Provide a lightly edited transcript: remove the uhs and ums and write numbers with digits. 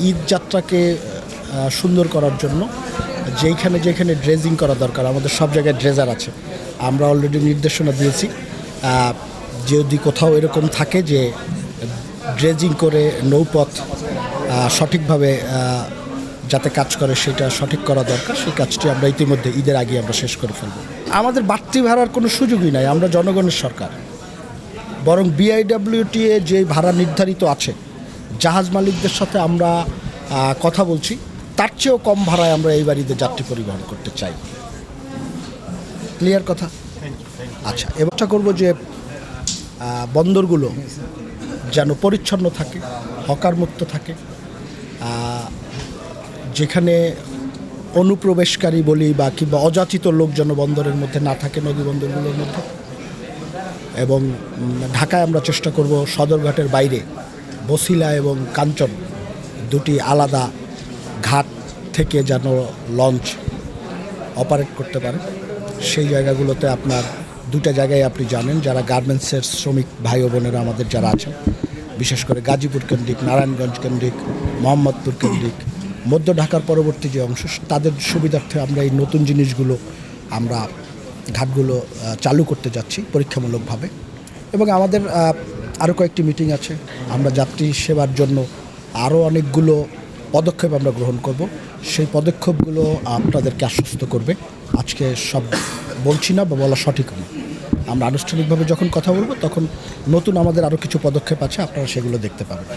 ঈদ যাত্রাকে সুন্দর করার জন্য যেখানে যেখানে ড্রেজিং করা দরকার, আমাদের সব জায়গায় ড্রেজার আছে। আমরা অলরেডি নির্দেশনা দিয়েছি, যদি কোথাও এরকম থাকে যে ড্রেজিং করে নৌপথ সঠিকভাবে যাতে কাজ করে সেটা সঠিক করা দরকার, সেই কাজটি আমরা ইতিমধ্যে ঈদের আগে আমরা শেষ করে ফেলব। আমাদের বাড়তি ভাড়ার কোনো সুযোগই নাই, আমরা জনগণের সরকার। বরং বিআইডব্লিউটিএ যে ভাড়া নির্ধারিত আছে, জাহাজ মালিকদের সাথে আমরা কথা বলছি, তার চেয়েও কম ভাড়ায় আমরা এই বাড়িতে যাত্রী পরিবহন করতে চাই। ক্লিয়ার কথা? আচ্ছা, এবারটা করব যে বন্দরগুলো যেন পরিচ্ছন্ন থাকে, হকার মুক্ত থাকে, যেখানে অনুপ্রবেশকারী বলি বা কিংবা অযাচিত লোক যেন বন্দরের মধ্যে না থাকে, নদী বন্দরগুলোর মধ্যে। এবং ঢাকায় আমরা চেষ্টা করব সদরঘাটের বাইরে বসিলা এবং কাঞ্চন দুটি আলাদা ঘাট থেকে যেন লঞ্চ অপারেট করতে পারে। সেই জায়গাগুলোতে আপনার দুটা জায়গায় আপনি জানেন, যারা গার্মেন্টসের শ্রমিক ভাই ও বোনেরা আমাদের যারা আছেন, বিশেষ করে গাজীপুর কেন্দ্রিক, নারায়ণগঞ্জ কেন্দ্রিক, মোহাম্মদপুর কেন্দ্রিক, মধ্য ঢাকার পরবর্তী যে অংশ, তাদের সুবিধার্থে আমরা এই নতুন জিনিসগুলো আমরা ঘাটগুলো চালু করতে যাচ্ছি পরীক্ষামূলকভাবে। এবং আমাদের আরও কয়েকটি মিটিং আছে, আমরা যাত্রী সেবার জন্য আরও অনেকগুলো পদক্ষেপ আমরা গ্রহণ করব। সেই পদক্ষেপগুলো আপনাদেরকে আশ্বস্ত করবে। আজকে সব বলছি না বা বলা সঠিক না, আমরা আনুষ্ঠানিকভাবে যখন কথা বলবো তখন নতুন আমাদের আরও কিছু পদক্ষেপ আছে, আপনারা সেগুলো দেখতে পাবেন।